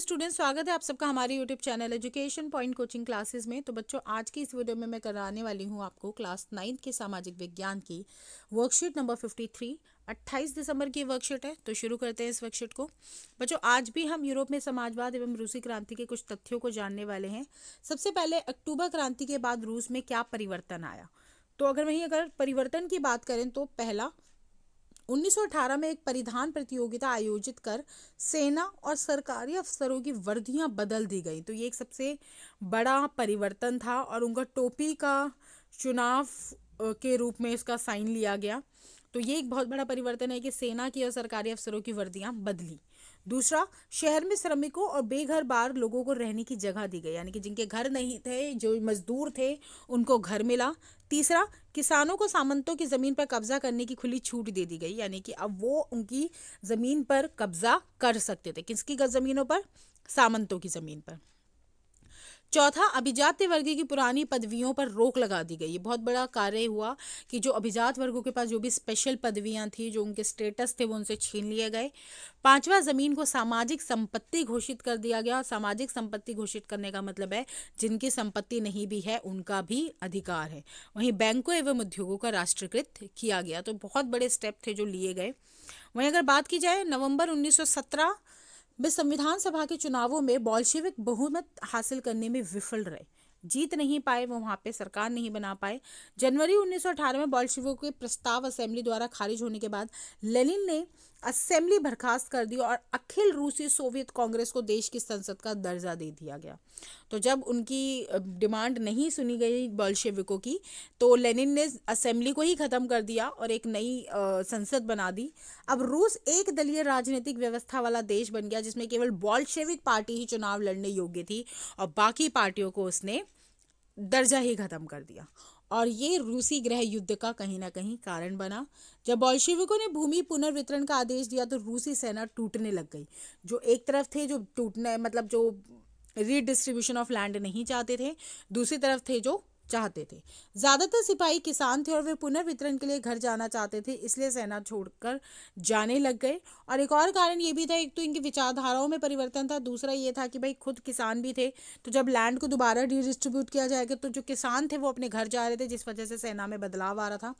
Student, स्वागत है आप सबका हमारे YouTube channel education point coaching classes में। तो बच्चों, आज की इस वीडियो में मैं कराने वाली हूँ आपको क्लास 9 के सामाजिक विज्ञान की वर्कशीट नंबर 53। 28 दिसंबर की वर्कशीट है, तो शुरू करते हैं इस वर्कशीट को। बच्चों, आज भी हम यूरोप में समाजवाद एवं रूसी क्रांति के कुछ तथ्यों को जानने वाले हैं। सबसे पहले अक्टूबर क्रांति के बाद रूस में क्या परिवर्तन आया। तो अगर परिवर्तन की बात करें तो पहला, 1918 में एक परिधान प्रतियोगिता आयोजित कर सेना और सरकारी अफसरों की वर्दियां बदल दी गई। तो ये एक सबसे बड़ा परिवर्तन था और उनका टोपी का चुनाव के रूप में इसका साइन लिया गया। तो ये एक बहुत बड़ा परिवर्तन है कि सेना की और सरकारी अफसरों की वर्दियां बदली। दूसरा, शहर में श्रमिकों और बेघर बार लोगों को रहने की जगह दी गई, यानी कि जिनके घर नहीं थे, जो मजदूर थे, उनको घर मिला। तीसरा, किसानों को सामंतों की जमीन पर कब्जा करने की खुली छूट दे दी गई, यानी कि अब वो उनकी जमीन पर कब्जा कर सकते थे। किसकी जमीनों पर? सामंतों की जमीन पर। चौथा, अभिजात वर्ग की पुरानी पदवियों पर रोक लगा दी गई। ये बहुत बड़ा कार्य हुआ कि जो अभिजात वर्गों के पास जो भी स्पेशल पदवियां थी, जो उनके स्टेटस थे, वो उनसे छीन लिए गए। पांचवा, जमीन को सामाजिक संपत्ति घोषित कर दिया गया। सामाजिक संपत्ति घोषित करने का मतलब है जिनकी संपत्ति नहीं भी है उनका भी अधिकार है। वहीं बैंकों एवं उद्योगों का राष्ट्रीयकृत किया गया। तो बहुत बड़े स्टेप थे जो लिए गए। वहीं अगर बात की जाए, नवंबर 1917 वे संविधान सभा के चुनावों में बोल्शेविक बहुमत हासिल करने में विफल रहे, जीत नहीं पाए, वो वहां पे सरकार नहीं बना पाए। जनवरी 1918 में बोल्शेविकों के प्रस्ताव असेंबली द्वारा खारिज होने के बाद लेनिन ने असेंबली बर्खास्त कर दी और अखिल रूसी सोवियत कांग्रेस को देश की संसद का दर्जा दे दिया गया। तो जब उनकी डिमांड नहीं सुनी गई बोल्शेविकों की, तो लेनिन ने असेंबली को ही खत्म कर दिया और एक नई संसद बना दी। अब रूस एक दलीय राजनीतिक व्यवस्था वाला देश बन गया, जिसमें केवल बोल्शेविक पार्टी ही चुनाव लड़ने योग्य थी और बाकी पार्टियों को उसने दर्जा ही खत्म कर दिया। और ये रूसी गृह युद्ध का कहीं ना कहीं कारण बना। जब बोल्शेविकों ने भूमि पुनर्वितरण का आदेश दिया तो रूसी सेना टूटने लग गई। जो एक तरफ थे जो टूटने मतलब जो रीडिस्ट्रीब्यूशन ऑफ लैंड नहीं चाहते थे, दूसरी तरफ थे जो चाहते थे। ज्यादातर सिपाही किसान थे और वे पुनर्वितरण के लिए घर जाना चाहते थे, इसलिए सेना छोड़कर जाने लग गए। और एक और कारण ये भी था, एक तो इनकी विचारधाराओं में परिवर्तन था, दूसरा ये था कि भाई खुद किसान भी थे, तो जब लैंड को दोबारा डिस्ट्रीब्यूट किया जाएगा तो जो किसान थे वो अपने घर जा रहे थे, जिस वजह से सेना में बदलाव आ रहा था।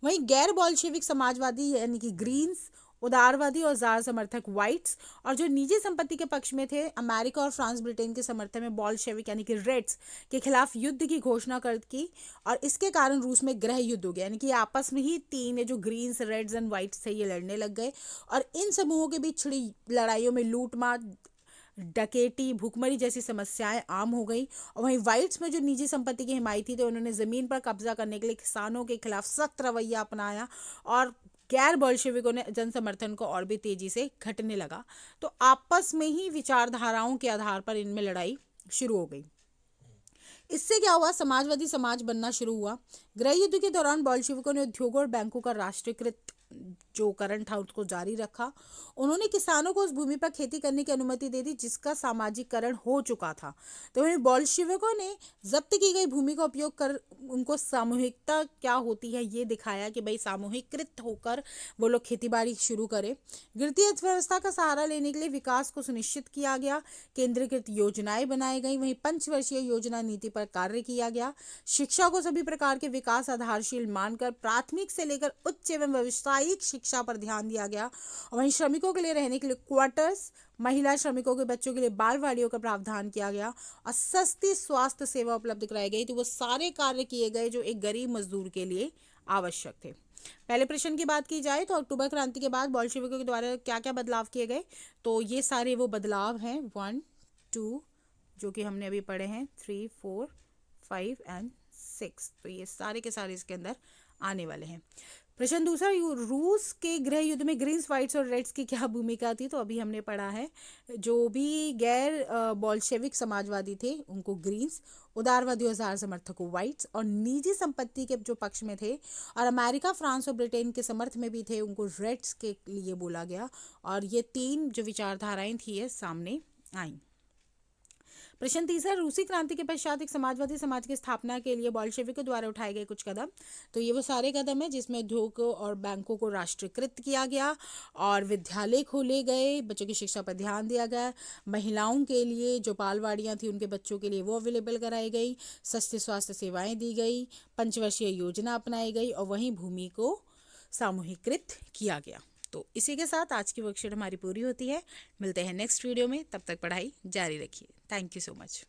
वहीं गैर बोल्शेविक समाजवादी यानी कि ग्रीन्स, उदारवादी और जार समर्थक व्हाइट्स, और जो निजी संपत्ति के पक्ष में थे, अमेरिका और फ्रांस ब्रिटेन के समर्थन में बोल्शेविक यानी कि रेड्स के खिलाफ युद्ध की घोषणा कर की। और इसके कारण रूस में गृह युद्ध हो गया, यानी कि आपस में ही तीन जो ग्रीन्स, रेड्स एंड व्हाइट्स थे, ये लड़ने लग गए। और इन समूहों के बीच छिड़ी लड़ाइयों में लूटमार, डकैती, भूखमरी जैसी समस्याएं आम हो गई। और वहीं व्हाइट्स में जो निजी संपत्ति की हिमायती थे, उन्होंने जमीन पर कब्जा करने के लिए किसानों के खिलाफ सख्त रवैया अपनाया और गैर बोल्शेविकों ने जन समर्थन को और भी तेजी से घटने लगा। तो आपस में ही विचारधाराओं के आधार पर इनमें लड़ाई शुरू हो गई। इससे क्या हुआ? समाजवादी समाज बनना शुरू हुआ। गृह युद्ध के दौरान बोल्शेविकों ने उद्योगों और बैंकों का राष्ट्रीयकृत जो करण था उसको जारी रखा। उन्होंने किसानों को उस भूमि पर खेती करने की अनुमति दे दी जिसका सामाजिकरण हो चुका था। तो वहीं बोल्शेविकों ने जब्त की गई भूमि का उपयोग कर उनको सामूहिकता क्या होती है ये दिखाया कि भाई सामूहिकृत होकर वो लोग खेतीबाड़ी शुरू करें। गिरती अर्थव्यवस्था का सहारा लेने के लिए विकास को सुनिश्चित किया गया, केंद्रीकृत योजनाएं बनाई गई, वहीं पंचवर्षीय योजना नीति पर कार्य किया गया। शिक्षा को सभी प्रकार के विकास आधारशील मानकर प्राथमिक से लेकर उच्च एवं व्यावसायिक शिक्षा पर ध्यान दिया गया। वहीं श्रमिकों के लिए रहने के लिए क्वार्टर्स, महिला श्रमिकों के बच्चों के लिए बालवाड़ियों का प्रावधान किया गया और सस्ती स्वास्थ्य सेवा उपलब्ध कराई गई। तो वो सारे कार्य किए गए जो एक गरीब मजदूर के लिए आवश्यक थे। पहले प्रश्न की बात की जाए तो अक्टूबर क्रांति के बाद बोल्शेविकों के द्वारा क्या क्या बदलाव किए गए, तो ये सारे वो बदलाव हैं 1, 2 जो कि हमने अभी पढ़े हैं, 3, 4, 5 एंड 6। तो ये सारे के सारे इसके अंदर आने वाले हैं। प्रश्न दूसरा, रूस के गृह युद्ध में ग्रीन्स, व्हाइट्स और रेड्स की क्या भूमिका थी, तो अभी हमने पढ़ा है। जो भी गैर बोल्शेविक समाजवादी थे उनको ग्रीन्स, उदारवादी और जार समर्थकों व्हाइट्स, और निजी संपत्ति के जो पक्ष में थे और अमेरिका, फ्रांस और ब्रिटेन के समर्थ में भी थे, उनको रेड्स के लिए बोला गया। और ये तीन जो विचारधाराएं थी ये सामने आई। प्रश्न तीसरा, रूसी क्रांति के पश्चात एक समाजवादी समाज की स्थापना के लिए बोल्शेविकों द्वारा उठाए गए कुछ कदम। तो ये वो सारे कदम हैं जिसमें उद्योगों और बैंकों को राष्ट्रीयकृत किया गया और विद्यालय खोले गए, बच्चों की शिक्षा पर ध्यान दिया गया, महिलाओं के लिए जो बालवाड़ियाँ थी उनके बच्चों के लिए वो अवेलेबल कराई गई, सस्ती स्वास्थ्य सेवाएं दी गई, पंचवर्षीय योजना अपनाई गई और वहीं भूमि को सामूहिकृत किया गया। तो इसी के साथ आज की वर्कशीट हमारी पूरी होती है। मिलते हैं नेक्स्ट वीडियो में, तब तक पढ़ाई जारी रखिए। Thank you so much.